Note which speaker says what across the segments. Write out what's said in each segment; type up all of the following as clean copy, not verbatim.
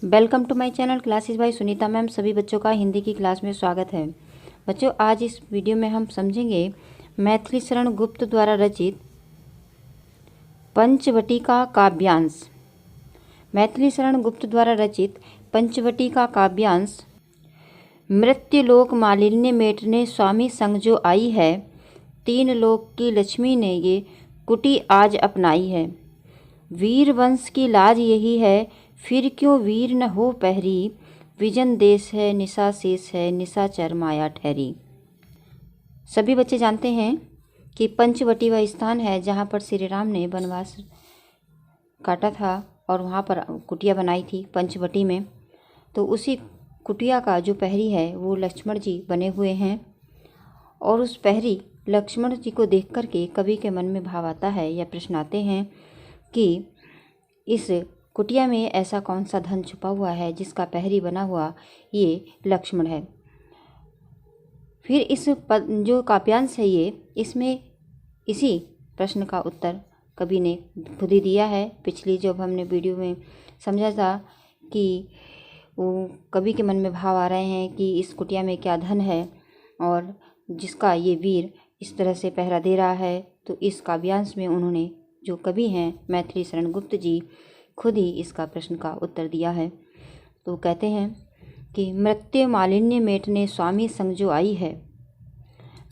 Speaker 1: Welcome to my channel classes by Sunita ma'am. सभी बच्चों का हिंदी की क्लास में स्वागत है। बच्चों, आज इस वीडियो में हम समझेंगे मैथिली शरण गुप्त द्वारा रचित पंचवटी का काव्यांश। मैथिली शरण गुप्त द्वारा रचित पंचवटी का काव्यांश। मृत्युलोक मालिन्य मेटने स्वामी संग जो आई है, तीन लोक की लक्ष्मी ने ये कुटी आज अपनाई है। वीर वंश की लाज यही है, फिर क्यों वीर न हो पहरी, विजन देश है निशा शेष है, निशाचर माया ठहरी। सभी बच्चे जानते हैं कि पंचवटी वह स्थान है जहाँ पर श्री राम ने वनवास काटा था और वहाँ पर कुटिया बनाई थी पंचवटी में। तो उसी कुटिया का जो पहरी है वो लक्ष्मण जी बने हुए हैं और उस पहरी लक्ष्मण जी को देख करके कवि के मन में भाव आता है या प्रश्न आते हैं कि इस कुटिया में ऐसा कौन सा धन छुपा हुआ है जिसका पहरी बना हुआ ये लक्ष्मण है। फिर इस जो काव्यांश है ये, इसमें इसी प्रश्न का उत्तर कवि ने खुद ही दिया है। पिछली जब हमने वीडियो में समझा था कि वो कवि के मन में भाव आ रहे हैं कि इस कुटिया में क्या धन है और जिसका ये वीर इस तरह से पहरा दे रहा है, तो इस काव्यांश में उन्होंने, जो कवि हैं मैथिली शरण गुप्त जी, खुद ही इसका प्रश्न का उत्तर दिया है। तो कहते हैं कि मृत्यु मालिन्य मेटने स्वामी संग जो आई है।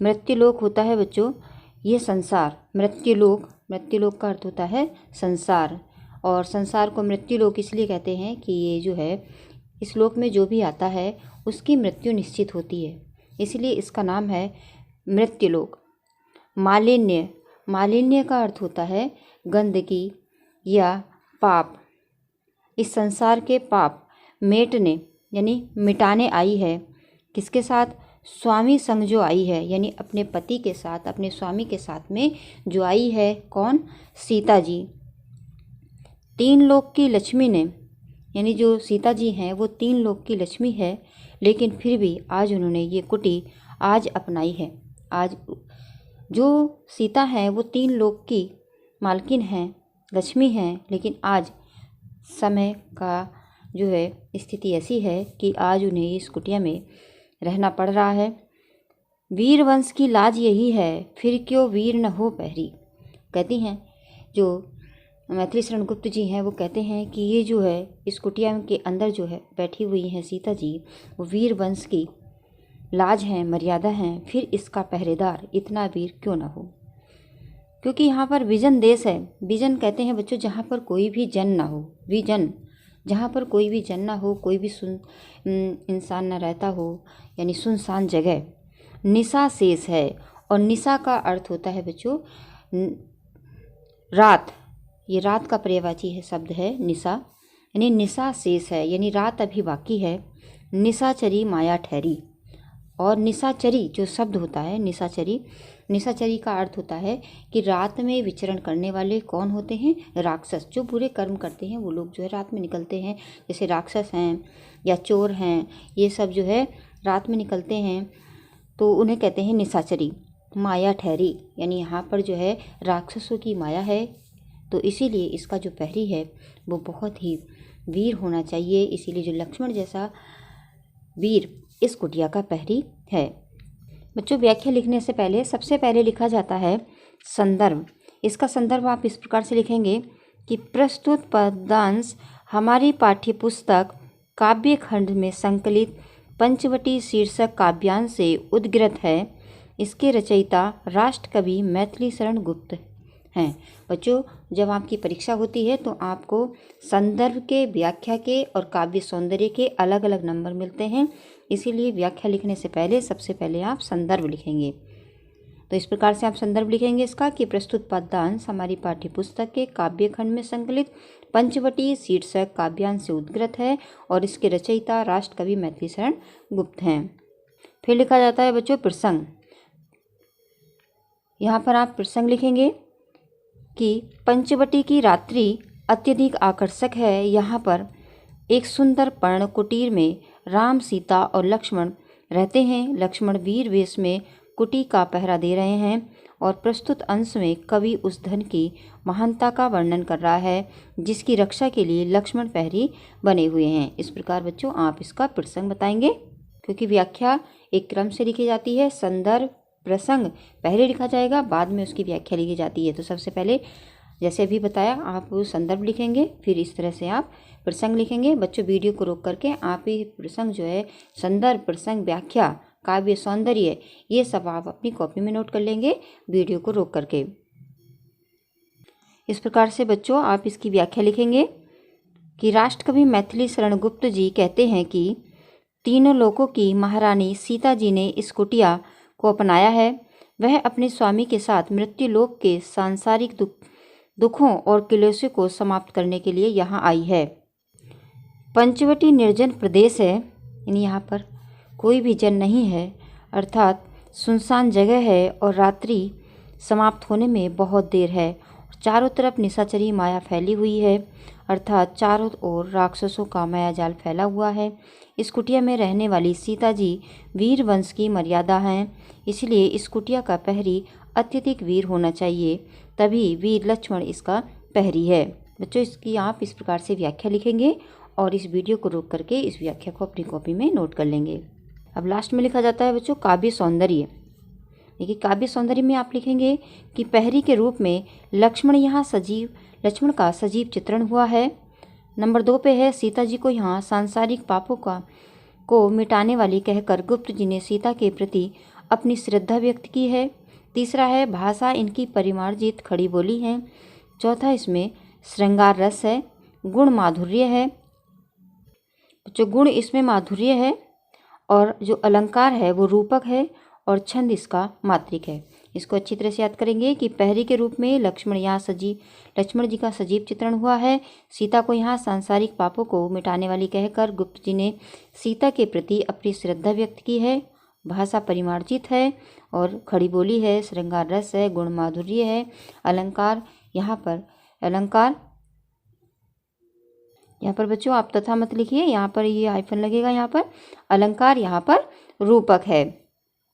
Speaker 1: मृत्युलोक होता है बच्चों ये संसार। मृत्युलोक का अर्थ होता है संसार, और संसार को मृत्युलोक इसलिए कहते हैं कि ये जो है इस लोक में जो भी आता है उसकी मृत्यु निश्चित होती है, इसलिए इसका नाम है मृत्युलोक। मालिन्य का अर्थ होता है गंदगी या पाप। इस संसार के पाप मेटने यानी मिटाने आई है। किसके साथ? स्वामी संग जो आई है, यानी अपने पति के साथ, अपने स्वामी के साथ में जो आई है। कौन? सीता जी। तीन लोक की लक्ष्मी ने, यानी जो सीता जी हैं वो तीन लोक की लक्ष्मी है, लेकिन फिर भी आज उन्होंने ये कुटी आज अपनाई है। आज जो सीता है वो तीन लोक की मालकिन हैं, लक्ष्मी हैं, लेकिन आज समय का जो है स्थिति ऐसी है कि आज उन्हें इस कुटिया में रहना पड़ रहा है। वीर वंश की लाज यही है, फिर क्यों वीर न हो पहरी। कहती हैं जो मैथिली शरण गुप्त जी हैं, वो कहते हैं कि ये जो है इस कुटिया के अंदर जो है बैठी हुई हैं सीता जी, वो वीर वंश की लाज हैं, मर्यादा हैं, फिर इसका पहरेदार इतना वीर क्यों ना हो। क्योंकि यहाँ पर विजन देश है। विजन कहते हैं बच्चों जहाँ पर कोई भी जन ना हो। विजन, जहाँ पर कोई भी जन ना हो, कोई भी इंसान ना रहता हो, यानी सुनसान जगह। निशा शेष है, और निशा का अर्थ होता है बच्चों रात। ये रात का पर्यायवाची है शब्द है निशा, यानी निशा शेष है, यानी रात अभी बाकी है। निशाचरी माया ठहरी। और निशाचरी जो शब्द होता है निशाचरी का अर्थ होता है कि रात में विचरण करने वाले कौन होते हैं? राक्षस। जो बुरे कर्म करते हैं वो लोग जो है रात में निकलते हैं, जैसे राक्षस हैं या चोर हैं, ये सब जो है रात में निकलते हैं, तो उन्हें कहते हैं निशाचरी। माया ठहरी, यानी यहाँ पर जो है राक्षसों की माया है, तो इसीलिए इसका जो पहरी है वो बहुत ही वीर होना चाहिए। इसीलिए जो लक्ष्मण जैसा वीर इस कुटिया का पहरी है। बच्चों, व्याख्या लिखने से पहले सबसे पहले लिखा जाता है संदर्भ। इसका संदर्भ आप इस प्रकार से लिखेंगे कि प्रस्तुत पदांश हमारी पाठ्यपुस्तक काव्य खंड में संकलित पंचवटी शीर्षक काव्यांश से उद्गृत है। इसके रचयिता राष्ट्र कवि मैथिली शरण गुप्त हैं। बच्चों, जब आपकी परीक्षा होती है तो आपको संदर्भ के, व्याख्या के और काव्य सौंदर्य के अलग अलग नंबर मिलते हैं, इसीलिए व्याख्या लिखने से पहले सबसे पहले आप संदर्भ लिखेंगे। तो इस प्रकार से आप संदर्भ लिखेंगे इसका कि प्रस्तुत पदांश हमारी पाठ्यपुस्तक के काव्य खंड में संकलित पंचवटी शीर्षक काव्यांश से उद्गृत है और इसके रचयिता राष्ट्र कवि मैथिली शरण गुप्त हैं। फिर लिखा जाता है बच्चों प्रसंग। यहाँ पर आप प्रसंग लिखेंगे कि पंचवटी की रात्रि अत्यधिक आकर्षक है। यहाँ पर एक सुंदर पर्ण कुटीर में राम, सीता और लक्ष्मण रहते हैं। लक्ष्मण वीर वेश में कुटी का पहरा दे रहे हैं और प्रस्तुत अंश में कवि उस धन की महानता का वर्णन कर रहा है जिसकी रक्षा के लिए लक्ष्मण प्रहरी बने हुए हैं। इस प्रकार बच्चों आप इसका प्रसंग बताएंगे, क्योंकि व्याख्या एक क्रम से लिखी जाती है। संदर्भ प्रसंग पहले लिखा जाएगा, बाद में उसकी व्याख्या लिखी जाती है। तो सबसे पहले जैसे अभी बताया आप संदर्भ लिखेंगे, फिर इस तरह से आप प्रसंग लिखेंगे। बच्चों वीडियो को रोक करके आप ही प्रसंग जो है, संदर्भ, प्रसंग, व्याख्या, काव्य, सौंदर्य, ये सब आप अपनी कॉपी में नोट कर लेंगे वीडियो को रोक करके। इस प्रकार से बच्चों आप इसकी व्याख्या लिखेंगे कि राष्ट्रकवि मैथिली शरण गुप्त जी कहते हैं कि तीनों लोकों की महारानी सीता जी ने इस कुटिया को अपनाया है। वह अपने स्वामी के साथ मृत्यु लोक के सांसारिक दुखों और क्लेशों को समाप्त करने के लिए यहाँ आई है। पंचवटी निर्जन प्रदेश है, यानी यहाँ पर कोई भी जन नहीं है, अर्थात सुनसान जगह है और रात्रि समाप्त होने में बहुत देर है। चारों तरफ निशाचरी माया फैली हुई है, अर्थात चारों ओर राक्षसों का माया जाल फैला हुआ है। इस कुटिया में रहने वाली सीता जी वीर वंश की मर्यादा हैं, इसलिए इस कुटिया का प्रहरी अत्यधिक वीर होना चाहिए, तभी वीर लक्ष्मण इसका प्रहरी है। बच्चों इसकी आप इस प्रकार से व्याख्या लिखेंगे और इस वीडियो को रोक करके इस व्याख्या को अपनी कॉपी में नोट कर लेंगे। अब लास्ट में लिखा जाता है बच्चों काव्य सौंदर्य। देखिए काव्य सौंदर्य में आप लिखेंगे कि प्रहरी के रूप में लक्ष्मण का सजीव चित्रण हुआ है। नंबर 2 पे है सीता जी को यहाँ सांसारिक पापों को मिटाने वाली कहकर गुप्त जी ने सीता के प्रति अपनी श्रद्धा व्यक्त की है। तीसरा है भाषा इनकी परिमार्जित खड़ी बोली है। चौथा इसमें श्रृंगार रस है, गुण माधुर्य है, जो गुण इसमें माधुर्य है, और जो अलंकार है वो रूपक है, और छंद इसका मात्रिक है। इसको अच्छी तरह से याद करेंगे कि प्रहरी के रूप में लक्ष्मण जी का सजीव चित्रण हुआ है। सीता को यहाँ सांसारिक पापों को मिटाने वाली कहकर गुप्त जी ने सीता के प्रति अपनी श्रद्धा व्यक्त की है। भाषा परिमार्जित है और खड़ी बोली है, श्रृंगार रस है, गुण माधुर्य है, अलंकार यहाँ पर बच्चों आप तथा मत लिखिए, यहाँ पर ये हाइफन लगेगा, यहाँ पर अलंकार यहाँ पर रूपक है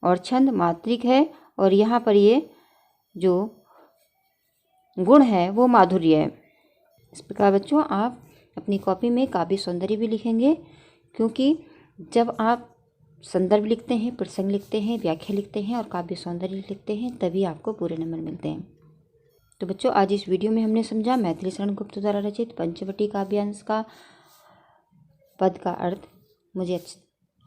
Speaker 1: और छंद मात्रिक है, और यहाँ पर ये जो गुण है वो माधुर्य है। इस प्रकार बच्चों आप अपनी कॉपी में काव्य सौंदर्य भी लिखेंगे, क्योंकि जब आप संदर्भ लिखते हैं, प्रसंग लिखते हैं, व्याख्या लिखते हैं और काव्य सौंदर्य लिखते हैं तभी आपको पूरे नंबर मिलते हैं। तो बच्चों आज इस वीडियो में हमने समझा मैथिली शरण गुप्त द्वारा रचित पंचवटी काव्यांश का पद का अर्थ। मुझे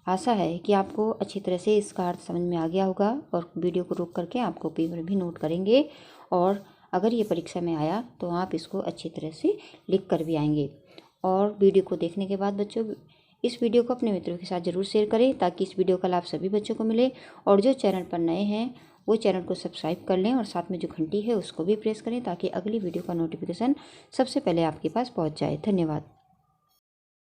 Speaker 1: आशा है कि आपको अच्छी तरह से इसका अर्थ समझ में आ गया होगा, और वीडियो को रोक करके आप कॉपी पर भी नोट करेंगे, और अगर ये परीक्षा में आया तो आप इसको अच्छी तरह से लिख कर भी आएंगे। और वीडियो को देखने के बाद बच्चों इस वीडियो को अपने मित्रों के साथ ज़रूर शेयर करें, ताकि इस वीडियो का लाभ सभी बच्चों को मिले। और जो चैनल पर नए हैं वो चैनल को सब्सक्राइब कर लें, और साथ में जो घंटी है उसको भी प्रेस करें, ताकि अगली वीडियो का नोटिफिकेशन सबसे पहले आपके पास पहुंच जाए। धन्यवाद।